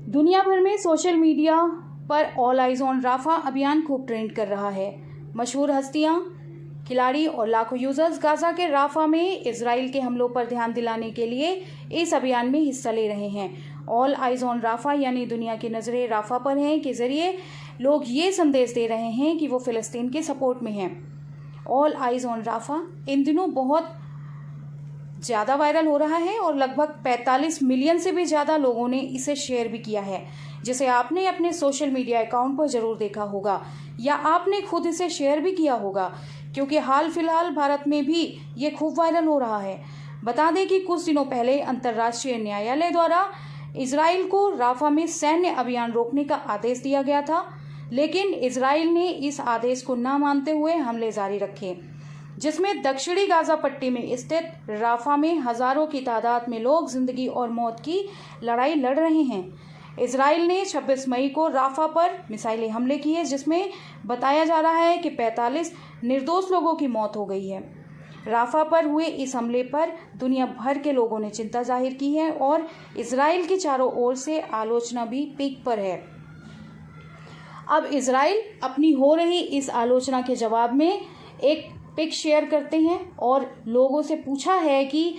दुनिया भर में सोशल मीडिया पर ऑल आइज ऑन राफा अभियान खूब ट्रेंड कर रहा है। मशहूर हस्तियां, खिलाड़ी और लाखों यूजर्स गाजा के राफा में इजराइल के हमलों पर ध्यान दिलाने के लिए इस अभियान में हिस्सा ले रहे हैं। ऑल आइज ऑन राफा यानी दुनिया की नजरें राफा पर हैं के जरिए लोग ये संदेश दे रहे हैं कि वो फिलिस्तीन के सपोर्ट में हैं। ऑल आइज ऑन राफा इन दिनों बहुत ज़्यादा वायरल हो रहा है और लगभग 45 मिलियन से भी ज़्यादा लोगों ने इसे शेयर भी किया है, जिसे आपने अपने सोशल मीडिया अकाउंट पर ज़रूर देखा होगा या आपने खुद इसे शेयर भी किया होगा, क्योंकि हाल फिलहाल भारत में भी ये खूब वायरल हो रहा है। बता दें कि कुछ दिनों पहले अंतर्राष्ट्रीय न्यायालय द्वारा इजराइल को राफा में सैन्य अभियान रोकने का आदेश दिया गया था, लेकिन इजराइल ने इस आदेश को न मानते हुए हमले जारी रखे, जिसमें दक्षिणी गाजा पट्टी में स्थित राफा में हजारों की तादाद में लोग जिंदगी और मौत की लड़ाई लड़ रहे हैं। इजराइल ने 26 मई को राफा पर मिसाइली हमले किए, जिसमें बताया जा रहा है कि 45 निर्दोष लोगों की मौत हो गई है। राफा पर हुए इस हमले पर दुनिया भर के लोगों ने चिंता जाहिर की है और इजराइल की चारों ओर से आलोचना भी पीक पर है। अब इजराइल अपनी हो रही इस आलोचना के जवाब में एक पिक शेयर करते हैं और लोगों से पूछा है कि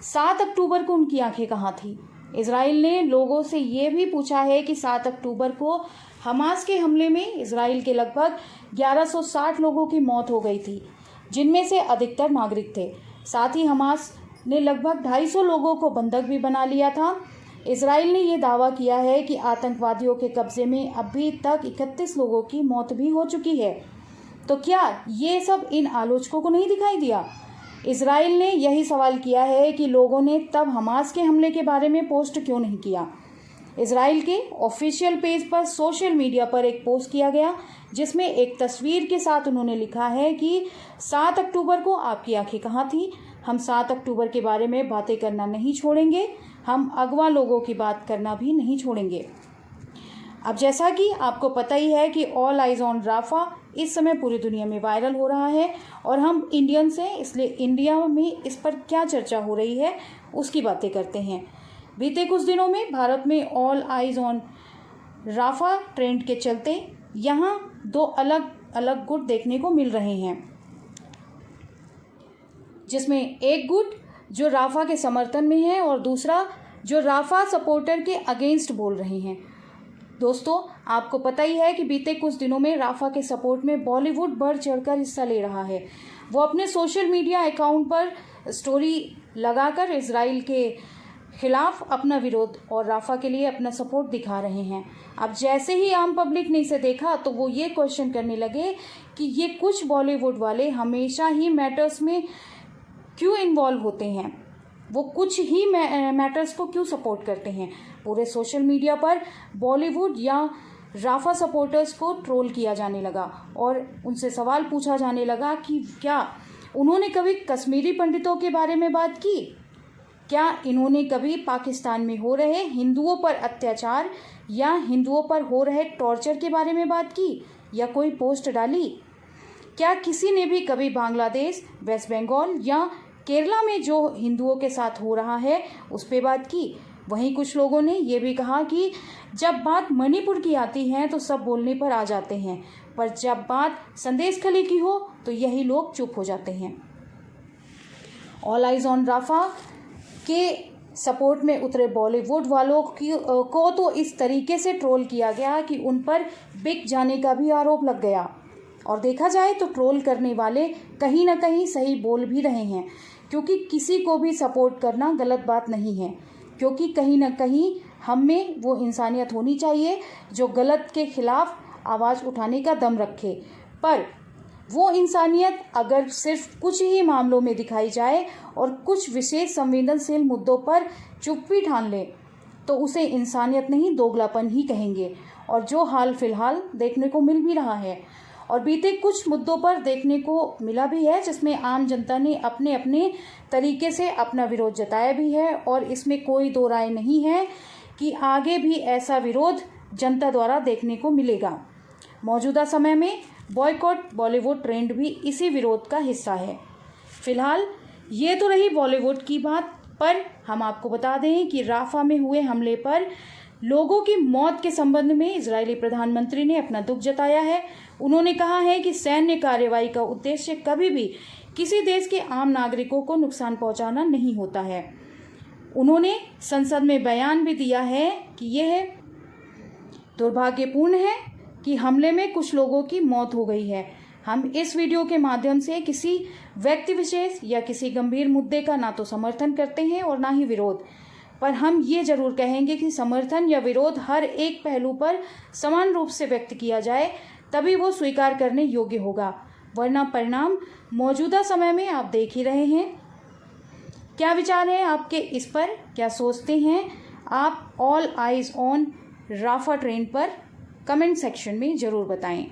7 अक्टूबर को उनकी आंखें कहाँ थी। इजराइल ने लोगों से ये भी पूछा है कि 7 अक्टूबर को हमास के हमले में इजराइल के लगभग 1160 लोगों की मौत हो गई थी, जिनमें से अधिकतर नागरिक थे। साथ ही हमास ने लगभग 250 लोगों को बंधक भी बना लिया था। इजराइल ने यह दावा किया है कि आतंकवादियों के कब्जे में अभी तक 31 लोगों की मौत भी हो चुकी है। तो क्या ये सब इन आलोचकों को नहीं दिखाई दिया? इजराइल ने यही सवाल किया है कि लोगों ने तब हमास के हमले के बारे में पोस्ट क्यों नहीं किया। इजराइल के ऑफिशियल पेज पर सोशल मीडिया पर एक पोस्ट किया गया, जिसमें एक तस्वीर के साथ उन्होंने लिखा है कि 7 अक्टूबर को आपकी आंखें कहाँ थी। हम 7 अक्टूबर के बारे में बातें करना नहीं छोड़ेंगे, हम अगवा लोगों की बात करना भी नहीं छोड़ेंगे। अब जैसा कि आपको पता ही है कि ऑल आइज ऑन राफा इस समय पूरी दुनिया में वायरल हो रहा है और हम इंडियंस हैं, इसलिए इंडिया में इस पर क्या चर्चा हो रही है उसकी बातें करते हैं। बीते कुछ दिनों में भारत में all eyes on Rafah trend के चलते यहाँ 2 अलग अलग गुट देखने को मिल रहे हैं, जिसमें एक गुट जो राफा के समर्थन में है और दूसरा जो राफा सपोर्टर के अगेंस्ट बोल रहे हैं। दोस्तों, आपको पता ही है कि बीते कुछ दिनों में राफा के सपोर्ट में बॉलीवुड बढ़ चढ़कर हिस्सा ले रहा है। वो अपने सोशल मीडिया अकाउंट पर स्टोरी लगाकर इजराइल के खिलाफ अपना विरोध और राफा के लिए अपना सपोर्ट दिखा रहे हैं। अब जैसे ही आम पब्लिक ने इसे देखा तो वो ये क्वेश्चन करने लगे कि ये कुछ बॉलीवुड वाले हमेशा ही मैटर्स में क्यों इन्वॉल्व होते हैं, वो कुछ ही मैटर्स को क्यों सपोर्ट करते हैं। पूरे सोशल मीडिया पर बॉलीवुड या राफा सपोर्टर्स को ट्रोल किया जाने लगा और उनसे सवाल पूछा जाने लगा कि क्या उन्होंने कभी कश्मीरी पंडितों के बारे में बात की, क्या इन्होंने कभी पाकिस्तान में हो रहे हिंदुओं पर अत्याचार या हिंदुओं पर हो रहे टॉर्चर के बारे में बात की या कोई पोस्ट डाली, क्या किसी ने भी कभी बांग्लादेश, वेस्ट बंगाल या केरला में जो हिंदुओं के साथ हो रहा है उस पर बात की। वहीं कुछ लोगों ने ये भी कहा कि जब बात मणिपुर की आती है तो सब बोलने पर आ जाते हैं, पर जब बात संदेशखाली की हो तो यही लोग चुप हो जाते हैं। ऑल आइज ऑन राफा के सपोर्ट में उतरे बॉलीवुड वालों को तो इस तरीके से ट्रोल किया गया कि उन पर बिक जाने का भी आरोप लग गया। और देखा जाए तो ट्रोल करने वाले कहीं ना कहीं सही बोल भी रहे हैं, क्योंकि किसी को भी सपोर्ट करना गलत बात नहीं है, क्योंकि कहीं ना कहीं हम में वो इंसानियत होनी चाहिए जो गलत के खिलाफ आवाज़ उठाने का दम रखे। पर वो इंसानियत अगर सिर्फ कुछ ही मामलों में दिखाई जाए और कुछ विशेष संवेदनशील मुद्दों पर चुप्पी ठान ले तो उसे इंसानियत नहीं, दोगलापन ही कहेंगे, और जो हाल फिलहाल देखने को मिल भी रहा है और बीते कुछ मुद्दों पर देखने को मिला भी है, जिसमें आम जनता ने अपने अपने तरीके से अपना विरोध जताया भी है। और इसमें कोई दो राय नहीं है कि आगे भी ऐसा विरोध जनता द्वारा देखने को मिलेगा। मौजूदा समय में बॉयकॉट बॉलीवुड ट्रेंड भी इसी विरोध का हिस्सा है। फिलहाल ये तो रही बॉलीवुड की बात, पर हम आपको बता दें कि राफा में हुए हमले पर लोगों की मौत के संबंध में इजरायली प्रधानमंत्री ने अपना दुख जताया है। उन्होंने कहा है कि सैन्य कार्रवाई का उद्देश्य कभी भी किसी देश के आम नागरिकों को नुकसान पहुंचाना नहीं होता है। उन्होंने संसद में बयान भी दिया है कि यह दुर्भाग्यपूर्ण है कि हमले में कुछ लोगों की मौत हो गई है। हम इस वीडियो के माध्यम से किसी व्यक्ति विशेष या किसी गंभीर मुद्दे का ना तो समर्थन करते हैं और ना ही विरोध, पर हम ये जरूर कहेंगे कि समर्थन या विरोध हर एक पहलू पर समान रूप से व्यक्त किया जाए, तभी वो स्वीकार करने योग्य होगा, वरना परिणाम मौजूदा समय में आप देख ही रहे हैं। क्या विचार है आपके इस पर? क्या सोचते हैं आप all eyes on Rafah trend पर? कमेंट सेक्शन में ज़रूर बताएं।